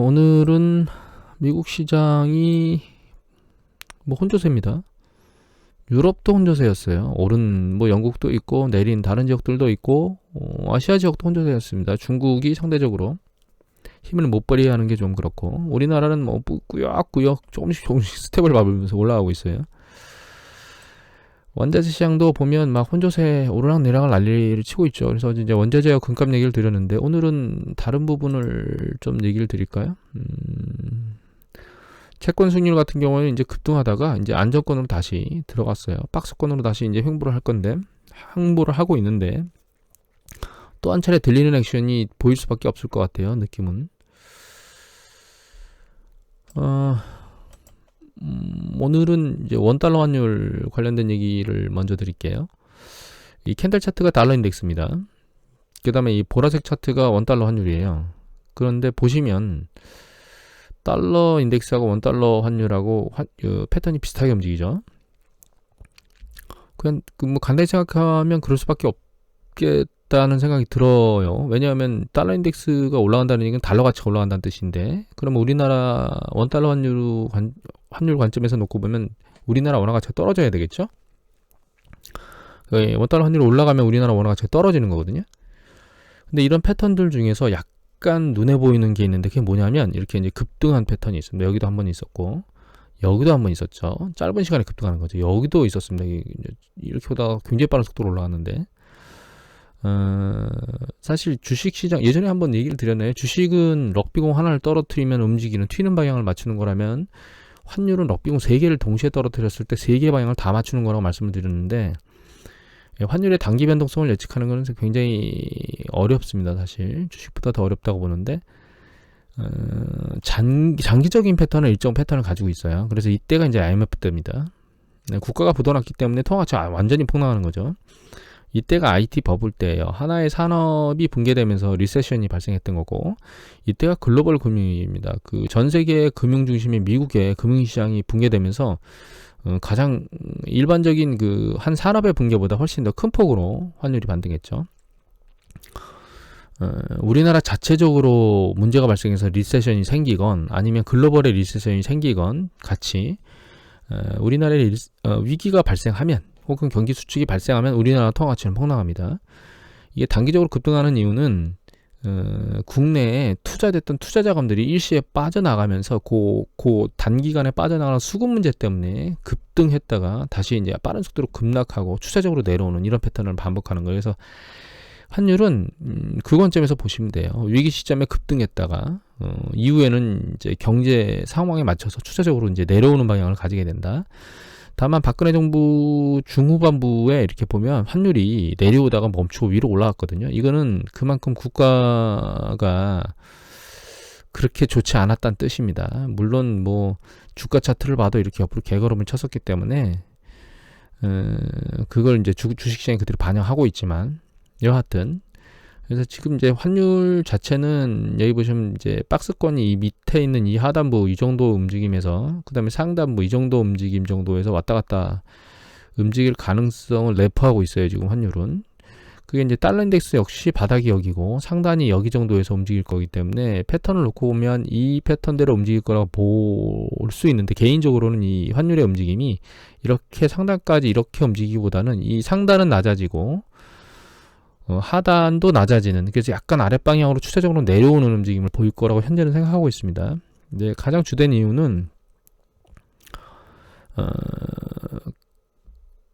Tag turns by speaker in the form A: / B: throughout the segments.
A: 오늘은 미국 시장이 뭐 혼조세입니다. 유럽도 혼조세였어요. 오른 뭐 영국도 있고 내린 다른 지역들도 있고 아시아 지역도 혼조세였습니다. 중국이 상대적으로 힘을 못 발휘하는 게 좀 그렇고 우리나라는 뭐 꾸역꾸역 조금씩 스텝을 밟으면서 올라가고 있어요. 원자재 시장도 보면 막 혼조세 오르락내락을 난리를 치고 있죠. 그래서 이제 원자재와 금값 얘기를 드렸는데 오늘은 다른 부분을 좀 얘기를 드릴까요? 채권 수익률 같은 경우는 이제 급등하다가 이제 안정권으로 다시 들어갔어요. 박스권으로 다시 이제 횡보를 할 건데 횡보를 하고 있는데 또 한 차례 들리는 액션이 보일 수밖에 없을 것 같아요. 느낌은. 오늘은 이제 원달러 환율 관련된 얘기를 먼저 드릴게요. 이 캔들 차트가 달러 인덱스입니다. 그 다음에 이 보라색 차트가 원달러 환율이에요. 그런데 보시면 달러 인덱스하고 원달러 환율하고 패턴이 비슷하게 움직이죠. 그냥 뭐 간단히 생각하면 그럴 수밖에 없겠다는 생각이 들어요. 왜냐하면 달러 인덱스가 올라간다는 얘기는 달러 가치가 올라간다는 뜻인데, 그러면 우리나라 원달러 환율 관점에서 놓고 보면 우리나라 원화 가치가 떨어져야 되겠죠? 원달러 환율이 올라가면 우리나라 원화 가치가 떨어지는 거거든요. 근데 이런 패턴들 중에서 약간 눈에 보이는 게 있는데 그게 뭐냐면 이렇게 이제 급등한 패턴이 있습니다. 여기도 한번 있었고 여기도 한번 있었죠. 짧은 시간에 급등하는 거죠. 여기도 있었습니다. 이렇게 오다가 굉장히 빠른 속도로 올라갔는데 사실 주식시장 예전에 한번 얘기를 드렸나요? 주식은 럭비공 하나를 떨어뜨리면 움직이는 튀는 방향을 맞추는 거라면 환율은 럭비공 3개를 동시에 떨어뜨렸을 때 3개 방향을 다 맞추는 거라고 말씀을 드렸는데 환율의 단기 변동성을 예측하는 것은 굉장히 어렵습니다. 사실 주식보다 더 어렵다고 보는데 장기적인 패턴은 일정 패턴을 가지고 있어요. 그래서 이때가 이제 IMF 때입니다. 국가가 부도났기 때문에 통화가치가 완전히 폭락하는 거죠. 이때가 IT 버블 때예요. 하나의 산업이 붕괴되면서 리세션이 발생했던 거고, 이때가 글로벌 금융위기입니다. 그 전 세계 금융 중심인 미국의 금융시장이 붕괴되면서 가장 일반적인 그 한 산업의 붕괴보다 훨씬 더 큰 폭으로 환율이 반등했죠. 우리나라 자체적으로 문제가 발생해서 리세션이 생기건 아니면 글로벌의 리세션이 생기건 같이 우리나라의 위기가 발생하면 혹은 경기 수축이 발생하면 우리나라 통화가치는 폭락합니다. 이게 단기적으로 급등하는 이유는 국내에 투자됐던 투자 자금들이 일시에 빠져나가면서 그 단기간에 빠져나가는 수급 문제 때문에 급등했다가 다시 이제 빠른 속도로 급락하고 추세적으로 내려오는 이런 패턴을 반복하는 거예요. 그래서 환율은 그 관점에서 보시면 돼요. 위기 시점에 급등했다가 이후에는 이제 경제 상황에 맞춰서 추세적으로 이제 내려오는 방향을 가지게 된다. 다만 박근혜 정부 중후반부에 이렇게 보면 환율이 내려오다가 멈추고 위로 올라갔거든요. 이거는 그만큼 국가가 그렇게 좋지 않았다는 뜻입니다. 물론 뭐 주가 차트를 봐도 이렇게 옆으로 개걸음을 쳤었기 때문에 그걸 이제 주식시장이 그대로 반영하고 있지만 여하튼 그래서 지금 이제 환율 자체는 여기 보시면 이제 박스권이 이 밑에 있는 이 하단부 이 정도 움직임에서 그 다음에 상단부 이 정도 움직임 정도에서 왔다 갔다 움직일 가능성을 내포하고 있어요. 지금 환율은. 그게 이제 달러 인덱스 역시 바닥이 여기고 상단이 여기 정도에서 움직일 거기 때문에 패턴을 놓고 보면 이 패턴대로 움직일 거라고 볼 수 있는데 개인적으로는 이 환율의 움직임이 이렇게 상단까지 이렇게 움직이기보다는 이 상단은 낮아지고 하단도 낮아지는, 그래서 약간 아랫방향으로 추세적으로 내려오는 움직임을 보일 거라고 현재는 생각하고 있습니다. 근데 가장 주된 이유는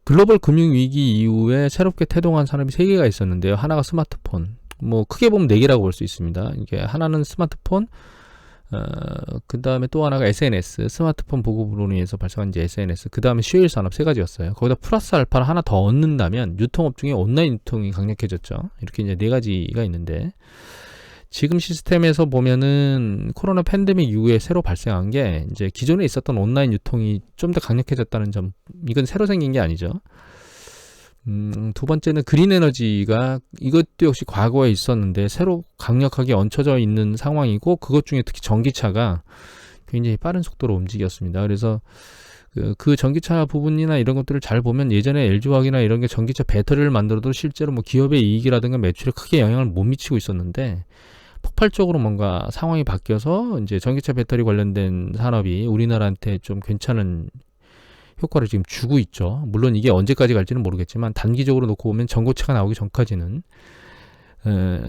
A: 글로벌 금융위기 이후에 새롭게 태동한 산업이 3개가 있었는데요. 하나가 스마트폰, 뭐 크게 보면 4개라고 볼 수 있습니다. 이게 하나는 스마트폰, 그 다음에 또 하나가 SNS, 스마트폰 보급으로 인해서 발생한 이제 SNS, 그 다음에 쉐일 산업 3가지였어요. 거기다 플러스 알파를 하나 더 얻는다면 유통업 중에 온라인 유통이 강력해졌죠. 이렇게 이제 4가지가 있는데 지금 시스템에서 보면은 코로나 팬데믹 이후에 새로 발생한 게 이제 기존에 있었던 온라인 유통이 좀 더 강력해졌다는 점, 이건 새로 생긴 게 아니죠. 두 번째는 그린 에너지가 이것도 역시 과거에 있었는데 새로 강력하게 얹혀져 있는 상황이고 그것 중에 특히 전기차가 굉장히 빠른 속도로 움직였습니다. 그래서 그 전기차 부분이나 이런 것들을 잘 보면 예전에 LG화학이나 이런 게 전기차 배터리를 만들어도 실제로 뭐 기업의 이익이라든가 매출에 크게 영향을 못 미치고 있었는데 폭발적으로 뭔가 상황이 바뀌어서 이제 전기차 배터리 관련된 산업이 우리나라한테 좀 괜찮은 효과를 지금 주고 있죠. 물론 이게 언제까지 갈지는 모르겠지만 단기적으로 놓고 보면 전고체가 나오기 전까지는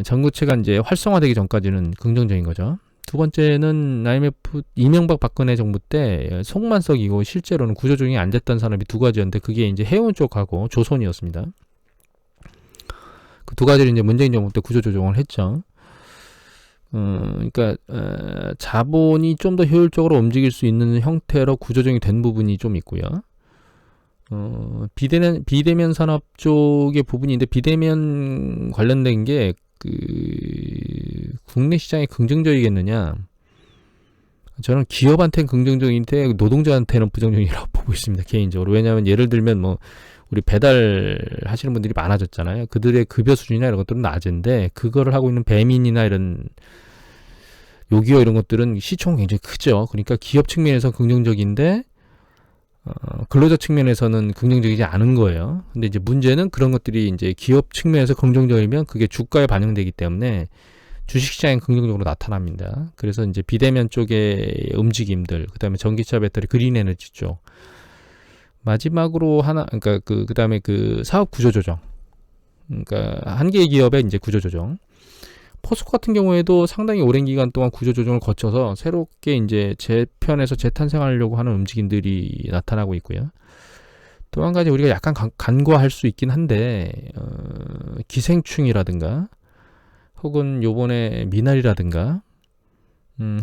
A: 전고체가 이제 활성화되기 전까지는 긍정적인 거죠. 두 번째는 IMF 이명박 박근혜 정부 때 속만석이고 실제로는 구조조정이 안 됐던 산업이 두 가지였는데 그게 이제 해운 쪽하고 조선이었습니다. 그 두 가지를 이제 문재인 정부 때 구조조정을 했죠. 그러니까 자본이 좀 더 효율적으로 움직일 수 있는 형태로 구조조정이 된 부분이 좀 있고요. 비대면 산업 쪽의 부분인데 비대면 관련된 게 국내 시장에 긍정적이겠느냐? 저는 기업한테는 긍정적인데 노동자한테는 부정적이라고 보고 있습니다. 개인적으로. 왜냐하면 예를 들면 뭐 우리 배달 하시는 분들이 많아졌잖아요. 그들의 급여 수준이나 이런 것들은 낮은데 그거를 하고 있는 배민이나 이런 요기요 이런 것들은 시총은 굉장히 크죠. 그러니까 기업 측면에서 긍정적인데 근로자 측면에서는 긍정적이지 않은 거예요. 근데 이제 문제는 그런 것들이 이제 기업 측면에서 긍정적이면 그게 주가에 반영되기 때문에 주식시장에 긍정적으로 나타납니다. 그래서 이제 비대면 쪽의 움직임들, 그다음에 전기차 배터리, 그린에너지 쪽, 마지막으로 하나, 그러니까 그다음에 사업 구조 조정, 그러니까 한 개의 기업의 이제 구조 조정. 포스코 같은 경우에도 상당히 오랜 기간 동안 구조 조정을 거쳐서 새롭게 이제 재편에서 재탄생하려고 하는 움직임들이 나타나고 있고요. 또 한 가지 우리가 약간 간과할 수 있긴 한데 기생충이라든가 혹은 요번에 미나리라든가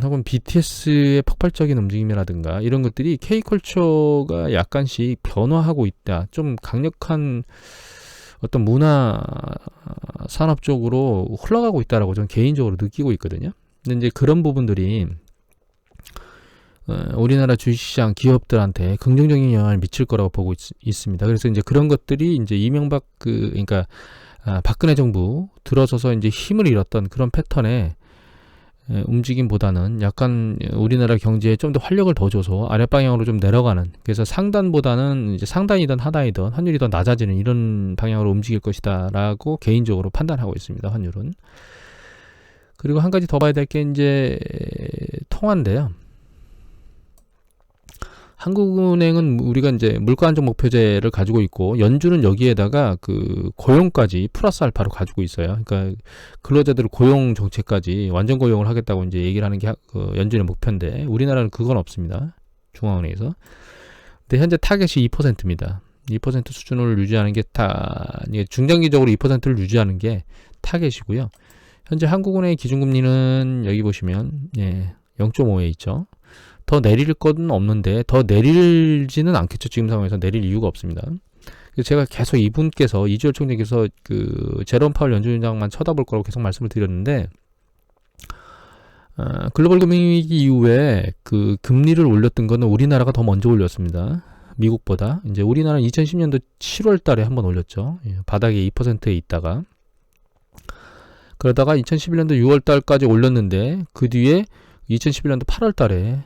A: 혹은 BTS의 폭발적인 움직임이라든가 이런 것들이 K컬처가 약간씩 변화하고 있다. 좀 강력한 어떤 문화 산업 쪽으로 흘러가고 있다라고 저는 개인적으로 느끼고 있거든요. 근데 이제 그런 부분들이 우리나라 주식시장 기업들한테 긍정적인 영향을 미칠 거라고 보고 있습니다. 그래서 이제 그런 것들이 이제 이명박 그러니까 박근혜 정부 들어서서 이제 힘을 잃었던 그런 패턴의 움직임보다는 약간 우리나라 경제에 좀 더 활력을 더 줘서 아랫방향으로 좀 내려가는, 그래서 상단보다는 이제 상단이든 하단이든 환율이 더 낮아지는 이런 방향으로 움직일 것이다 라고 개인적으로 판단하고 있습니다. 환율은. 그리고 한 가지 더 봐야 될 게 이제 통화인데요. 한국은행은 우리가 이제 물가 안정 목표제를 가지고 있고 연준은 여기에다가 고용까지 플러스 알파로 가지고 있어요. 그러니까 근로자들 고용 정책까지 완전 고용을 하겠다고 이제 얘기를 하는 게 연준의 목표인데 우리나라는 그건 없습니다. 중앙은행에서. 근데 현재 타겟이 2%입니다. 2% 수준을 유지하는 게 중장기적으로 2%를 유지하는 게 타겟이고요. 현재 한국은행의 기준금리는 여기 보시면 0.5에 있죠. 더 내릴 건 없는데 더 내릴지는 않겠죠. 지금 상황에서 내릴 이유가 없습니다. 그래서 제가 계속 이분께서 이주열 총재께서 제롬 파월 연준위원장만 쳐다볼 거라고 계속 말씀을 드렸는데 글로벌 금융위기 이후에 금리를 올렸던 거는 우리나라가 더 먼저 올렸습니다. 미국보다. 이제 우리나라는 2010년도 7월 달에 한번 올렸죠. 바닥에 2%에 있다가 그러다가 2011년도 6월 달까지 올렸는데 그 뒤에 2011년도 8월 달에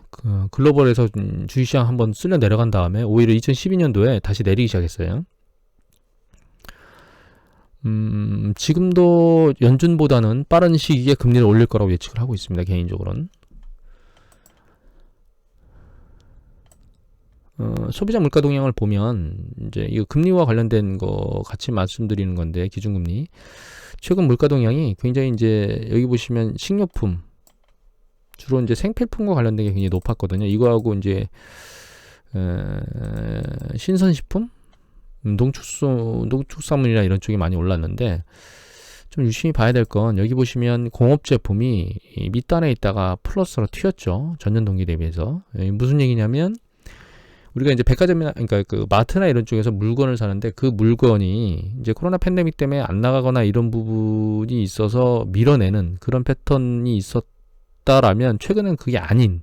A: 글로벌에서 주식시장 한번 쓸려 내려간 다음에 오히려 2012년도에 다시 내리기 시작했어요. 지금도 연준보다는 빠른 시기에 금리를 올릴 거라고 예측을 하고 있습니다. 개인적으로는. 소비자 물가 동향을 보면 이제 이 금리와 관련된 거 같이 말씀드리는 건데 기준금리 최근 물가 동향이 굉장히 이제 여기 보시면 식료품 주로 이제 생필품과 관련된 게 굉장히 높았거든요. 이거하고 이제 신선식품, 농축산물이나 이런 쪽이 많이 올랐는데 좀 유심히 봐야 될 건 여기 보시면 공업 제품이 밑단에 있다가 플러스로 튀었죠. 전년 동기 대비해서. 무슨 얘기냐면 우리가 이제 백화점이나 그러니까 마트나 이런 쪽에서 물건을 사는데 그 물건이 이제 코로나 팬데믹 때문에 안 나가거나 이런 부분이 있어서 밀어내는 그런 패턴이 있었다라면 최근엔 그게 아닌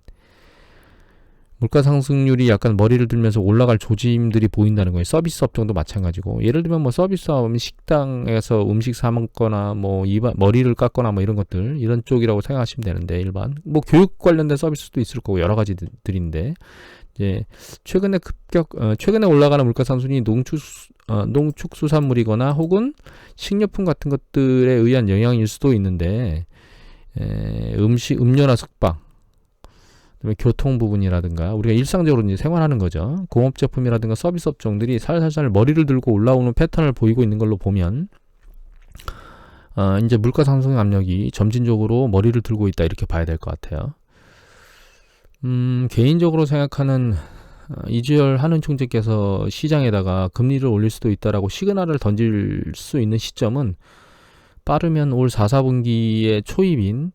A: 물가 상승률이 약간 머리를 들면서 올라갈 조짐들이 보인다는 거예요. 서비스 업종도 마찬가지고. 예를 들면 뭐 서비스업은 식당에서 음식 사 먹거나 뭐 머리를 깎거나 뭐 이런 것들 이런 쪽이라고 생각하시면 되는데 일반 뭐 교육 관련된 서비스도 있을 거고 여러 가지들인데 이제 최근에 올라가는 물가 상승이 농축수산물이거나 혹은 식료품 같은 것들에 의한 영향일 수도 있는데 음료나 숙박, 그다음에 교통 부분이라든가 우리가 일상적으로 이제 생활하는 거죠. 공업 제품이라든가 서비스 업종들이 살살살 머리를 들고 올라오는 패턴을 보이고 있는 걸로 보면 이제 물가 상승 압력이 점진적으로 머리를 들고 있다 이렇게 봐야 될 것 같아요. 개인적으로 생각하는 이주열 한은 총재께서 시장에다가 금리를 올릴 수도 있다라고 시그널을 던질 수 있는 시점은 빠르면 올 4, 4분기의 초입인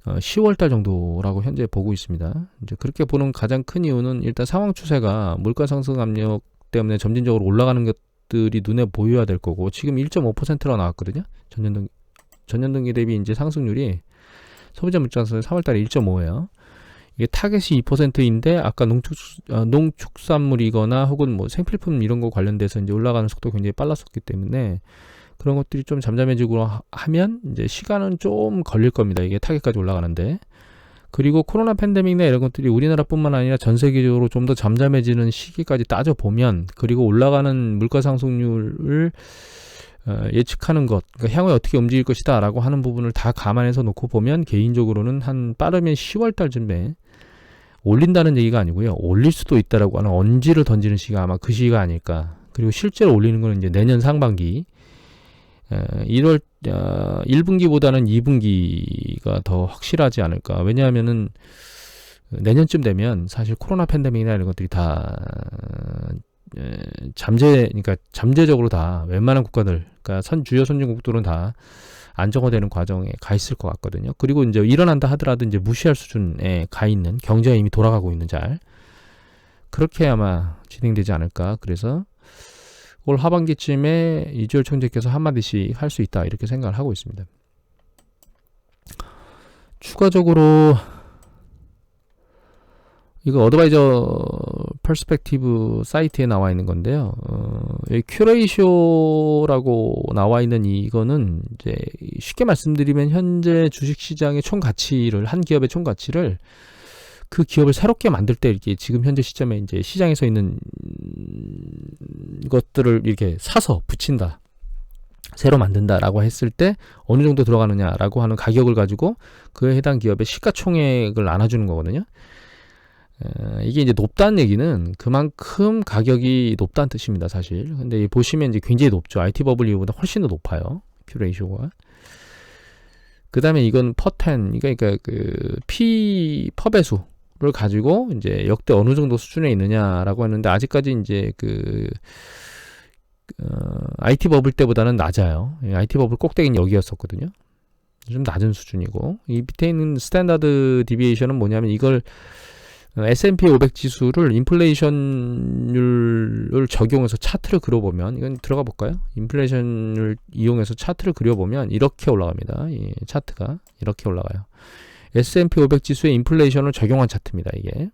A: 10월달 정도라고 현재 보고 있습니다. 이제 그렇게 보는 가장 큰 이유는 일단 상황 추세가 물가 상승 압력 때문에 점진적으로 올라가는 것들이 눈에 보여야 될 거고, 지금 1.5%로 나왔거든요. 전년동기 대비 이제 상승률이 소비자 물가상승 3월달에 1.5예요. 이게 타겟이 2%인데 아까 농축산물이거나 혹은 뭐 생필품 이런 거 관련돼서 이제 올라가는 속도가 굉장히 빨랐었기 때문에 그런 것들이 좀 잠잠해지고 하면 이제 시간은 좀 걸릴 겁니다. 이게 타겟까지 올라가는데. 그리고 코로나 팬데믹이나 이런 것들이 우리나라뿐만 아니라 전 세계적으로 좀 더 잠잠해지는 시기까지 따져보면, 그리고 올라가는 물가 상승률을 예측하는 것, 그러니까 향후에 어떻게 움직일 것이다 라고 하는 부분을 다 감안해서 놓고 보면 개인적으로는 한 빠르면 10월 달쯤에 올린다는 얘기가 아니고요, 올릴 수도 있다라고 하는 언지를 던지는 시기가 아마 그 시기가 아닐까. 그리고 실제로 올리는 거는 이제 내년 상반기 1분기보다는 2분기가 더 확실하지 않을까. 왜냐하면은 내년쯤 되면 사실 코로나 팬데믹이나 이런 것들이 다 그러니까 잠재적으로 다 웬만한 국가들, 그러니까 주요 선진국들은 다 안정화되는 과정에 가 있을 것 같거든요. 그리고 이제 일어난다 하더라도 이제 무시할 수준에 가 있는, 경제가 이미 돌아가고 있는 그렇게 아마 진행되지 않을까. 그래서 올 하반기쯤에 이주열 총재께서 한마디씩 할 수 있다 이렇게 생각을 하고 있습니다. 추가적으로 이거 어드바이저 퍼스펙티브 사이트에 나와 있는 건데요. 여기 큐레이쇼라고 나와 있는 이거는 이제 쉽게 말씀드리면 현재 주식시장의 총가치를, 한 기업의 총가치를 그 기업을 새롭게 만들 때 이렇게 지금 현재 시점에 이제 시장에서 있는 것들을 이렇게 사서 붙인다, 새로 만든다라고 했을 때 어느 정도 들어가느냐라고 하는 가격을 가지고 그에 해당 기업의 시가총액을 나눠주는 거거든요. 이게 이제 높다는 얘기는 그만큼 가격이 높다는 뜻입니다, 사실. 근데 보시면 이제 굉장히 높죠. IT 버블 이후보다 훨씬 더 높아요, 큐레이쇼가. 그 다음에 이건 퍼텐, 그러니까 그 퍼배수 를 가지고 이제 역대 어느 정도 수준에 있느냐라고 했는데, 아직까지 이제 IT 버블 때보다는 낮아요. IT 버블 꼭대기는 여기였었거든요. 좀 낮은 수준이고, 이 밑에 있는 스탠다드 디비에이션은 뭐냐면, 이걸 S&P 500 지수를 인플레이션율을 적용해서 차트를 그려보면, 이건 들어가 볼까요? 인플레이션을 이용해서 차트를 그려보면 이렇게 올라갑니다. 이 차트가 이렇게 올라가요. S&P 500 지수에 인플레이션을 적용한 차트입니다, 이게.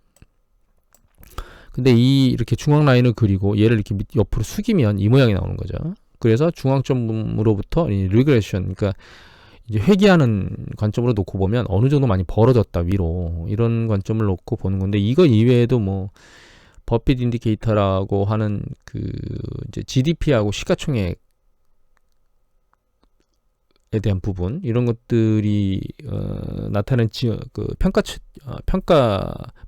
A: 근데 이렇게 중앙 라인을 그리고 얘를 이렇게 옆으로 숙이면 이 모양이 나오는 거죠. 그래서 중앙점으로부터 이 리그레션, 그러니까 이제 회귀하는 관점으로 놓고 보면 어느 정도 많이 벌어졌다, 위로. 이런 관점을 놓고 보는 건데, 이거 이외에도 뭐 버핏 인디케이터라고 하는 이제 GDP하고 시가총액 에 대한 부분, 이런 것들이 나타낸 평가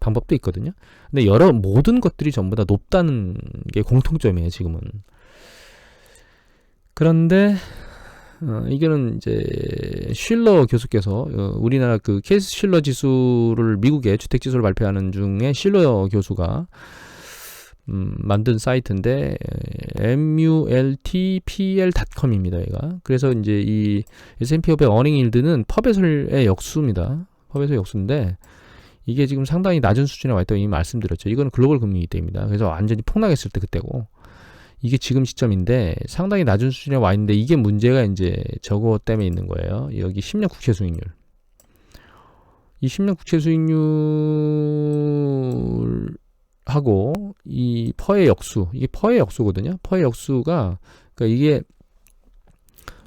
A: 방법도 있거든요. 근데 모든 것들이 전부 다 높다는 게 공통점이에요, 지금은. 그런데 이거는 이제 쉴러 교수께서 우리나라 케이스 쉴러 지수를, 미국의 주택 지수를 발표하는 중에 쉴러 교수가 만든 사이트인데 multpl.com입니다. 얘가. 그래서 이제 이 S&P 500 어닝 일드는 퍼배설의 역수입니다. 퍼배설 역수인데 이게 지금 상당히 낮은 수준에 와 있다고 이미 말씀드렸죠. 이거는 글로벌 금리 때입니다. 그래서 완전히 폭락했을 때 그때고, 이게 지금 시점인데 상당히 낮은 수준에 와 있는데, 이게 문제가 이제 저거 때문에 있는 거예요. 여기 10년 국채 수익률. 이 10년 국채 수익률 하고 이 퍼의 역수, 이게 퍼의 역수거든요. 퍼의 역수가, 그러니까 이게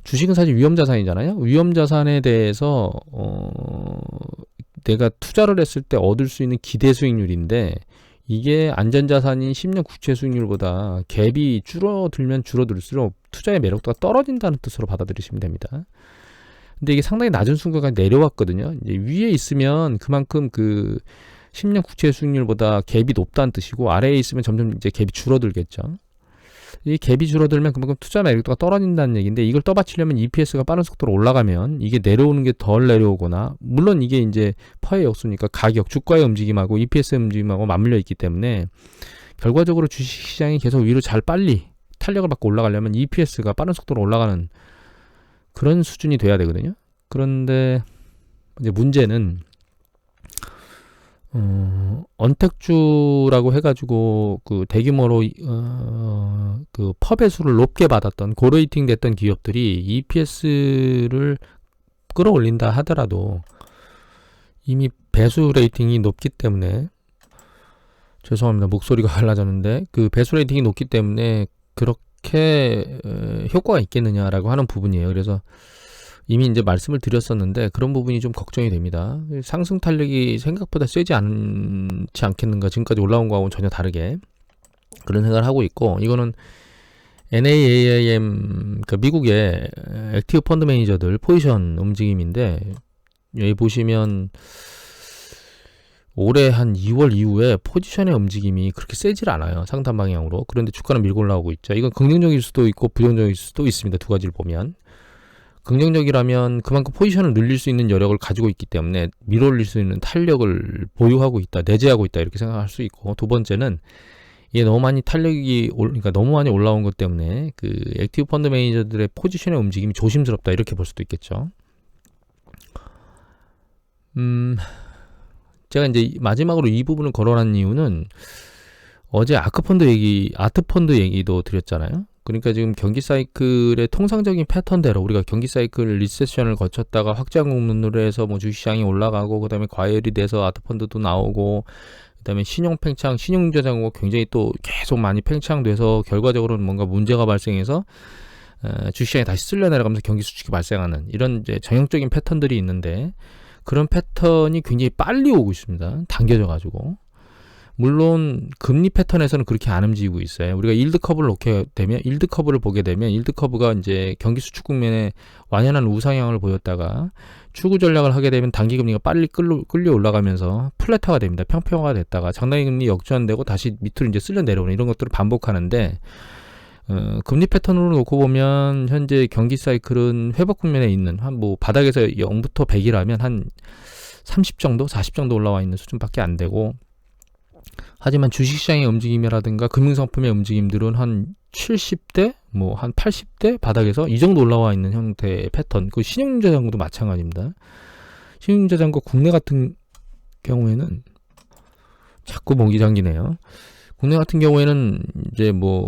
A: 주식은 사실 위험자산이잖아요. 위험자산에 대해서 내가 투자를 했을 때 얻을 수 있는 기대 수익률인데, 이게 안전자산인 10년 국채 수익률보다 갭이 줄어들면 줄어들수록 투자의 매력도가 떨어진다는 뜻으로 받아들이시면 됩니다. 근데 이게 상당히 낮은 수준까지 내려왔거든요. 이제 위에 있으면 그만큼 그 10년 국채 수익률보다 갭이 높다는 뜻이고, 아래에 있으면 점점 이제 갭이 줄어들겠죠. 이 갭이 줄어들면 그만큼 투자 매력도가 떨어진다는 얘기인데, 이걸 떠받치려면 EPS가 빠른 속도로 올라가면 이게 내려오는 게 덜 내려오거나, 물론 이게 이제 퍼의 역수니까 가격, 주가의 움직임하고 EPS의 움직임하고 맞물려 있기 때문에 결과적으로 주식시장이 계속 위로 잘 빨리 탄력을 받고 올라가려면 EPS가 빠른 속도로 올라가는 그런 수준이 돼야 되거든요. 그런데 이제 문제는 언택주라고 해가지고 그 대규모로 그 퍼배수를 높게 받았던 고레이팅 됐던 기업들이 EPS를 끌어올린다 하더라도 이미 배수 레이팅이 높기 때문에, 죄송합니다, 목소리가 갈라졌는데, 그 배수 레이팅이 높기 때문에 그렇게 효과가 있겠느냐라고 하는 부분이에요. 그래서 이미 이제 말씀을 드렸었는데 그런 부분이 좀 걱정이 됩니다. 상승 탄력이 생각보다 세지 않지 않겠는가, 지금까지 올라온 거하고는 전혀 다르게 그런 생각을 하고 있고, 이거는 NAAM, 그 미국의 액티브 펀드 매니저들 포지션 움직임인데, 여기 보시면 올해 한 2월 이후에 포지션의 움직임이 그렇게 세질 않아요, 상단 방향으로. 그런데 주가는 밀고 올라오고 있죠. 이건 긍정적일 수도 있고 부정적일 수도 있습니다. 두 가지를 보면, 긍정적이라면 그만큼 포지션을 늘릴 수 있는 여력을 가지고 있기 때문에 밀어올릴 수 있는 탄력을 보유하고 있다, 내재하고 있다, 이렇게 생각할 수 있고, 두 번째는 이게 너무 많이 그러니까 너무 많이 올라온 것 때문에 그 액티브 펀드 매니저들의 포지션의 움직임이 조심스럽다, 이렇게 볼 수도 있겠죠. 제가 이제 마지막으로 이 부분을 거론한 이유는 어제 아트펀드 얘기도 드렸잖아요. 그러니까 지금 경기 사이클의 통상적인 패턴대로 우리가 경기 사이클 리세션을 거쳤다가 확장 국면으로 해서 뭐 주식시장이 올라가고, 그 다음에 과열이 돼서 아트펀드도 나오고, 그 다음에 신용 팽창, 신용융자 잔고가 굉장히 또 계속 많이 팽창돼서 결과적으로는 뭔가 문제가 발생해서 주식시장이 다시 쓸려 내려가면서 경기 수축이 발생하는 이런 이제 전형적인 패턴들이 있는데, 그런 패턴이 굉장히 빨리 오고 있습니다. 당겨져 가지고. 물론 금리 패턴에서는 그렇게 안 움직이고 있어요. 우리가 일드 커브를 보게 되면 일드 커브가 이제 경기 수축 국면에 완연한 우상향을 보였다가 추구 전략을 하게 되면 단기 금리가 빨리 끌려 올라가면서 플랫화가 됩니다. 평평화가 됐다가 장단기 금리 역전되고 다시 밑으로 이제 쓸려 내려오는 이런 것들을 반복하는데, 금리 패턴으로 놓고 보면 현재 경기 사이클은 회복 국면에 있는, 한 뭐 바닥에서 0부터 100이라면 한 30 정도, 40 정도 올라와 있는 수준밖에 안 되고, 하지만 주식시장의 움직임이라든가 금융상품의 움직임들은 한 70대, 뭐 한 80대 바닥에서 이 정도 올라와 있는 형태의 패턴. 그 신용융자 잔고도 마찬가지입니다. 신용융자 잔고 국내 같은 경우에는 자꾸 목이 잠기네요. 국내 같은 경우에는 이제 뭐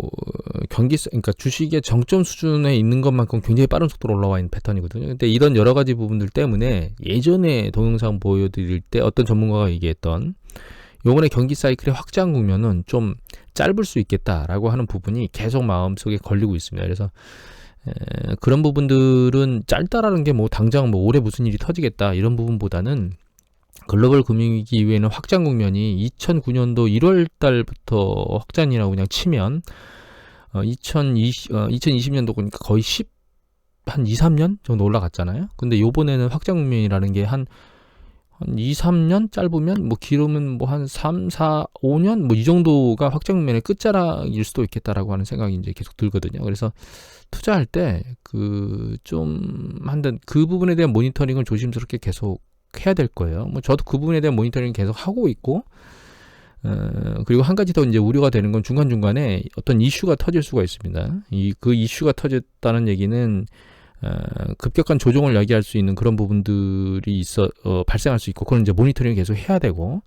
A: 그러니까 주식의 정점 수준에 있는 것만큼 굉장히 빠른 속도로 올라와 있는 패턴이거든요. 근데 이런 여러 가지 부분들 때문에 예전에 동영상 보여드릴 때 어떤 전문가가 얘기했던 요번에 경기 사이클의 확장 국면은 좀 짧을 수 있겠다라고 하는 부분이 계속 마음속에 걸리고 있습니다. 그래서 그런 부분들은 짧다라는 게 뭐 당장 뭐 올해 무슨 일이 터지겠다 이런 부분보다는, 글로벌 금융위기 이후에는 확장 국면이 2009년도 1월 달부터 확장이라고 그냥 치면 2020년도 그러니까 거의 한 2, 3년 정도 올라갔잖아요. 근데 요번에는 확장 국면이라는 게 한 2, 3년 짧으면 뭐 길으면 뭐 한 3, 4, 5년 뭐 이 정도가 확장 국면의 끝자락일 수도 있겠다라고 하는 생각이 이제 계속 들거든요. 그래서 투자할 때 그 부분에 대한 모니터링을 조심스럽게 계속 해야 될 거예요. 뭐 저도 그 부분에 대한 모니터링 계속 하고 있고, 그리고 한 가지 더 이제 우려가 되는 건 중간중간에 어떤 이슈가 터질 수가 있습니다. 그 이슈가 터졌다는 얘기는 급격한 조정을 야기할 수 있는 그런 부분들이 발생할 수 있고, 그건 이제 모니터링을 계속 해야 되고,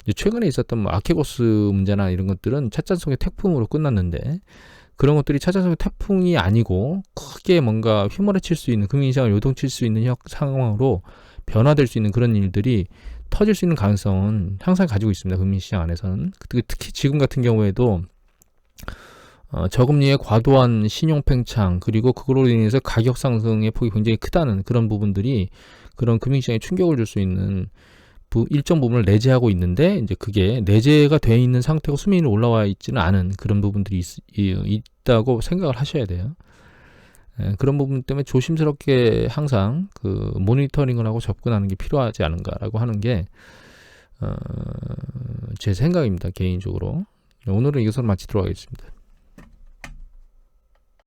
A: 이제 최근에 있었던 뭐 아케고스 문제나 이런 것들은 찻잔송의 태풍으로 끝났는데, 그런 것들이 찻잔송의 태풍이 아니고 크게 뭔가 휘몰아칠 수 있는, 금융시장을 요동칠 수 있는 상황으로 변화될 수 있는 그런 일들이 터질 수 있는 가능성은 항상 가지고 있습니다. 금융시장 안에서는. 특히 지금 같은 경우에도 저금리의 과도한 신용 팽창, 그리고 그걸로 인해서 가격 상승의 폭이 굉장히 크다는 그런 부분들이 그런 금융시장에 충격을 줄 수 있는 일정 부분을 내재하고 있는데, 이제 그게 내재가 돼 있는 상태고 수면위로 올라와 있지는 않은 그런 부분들이 있다고 생각을 하셔야 돼요. 그런 부분 때문에 조심스럽게 항상 그 모니터링을 하고 접근하는 게 필요하지 않은가라고 하는 게 제 생각입니다. 개인적으로. 오늘은 이것으로 마치도록 하겠습니다.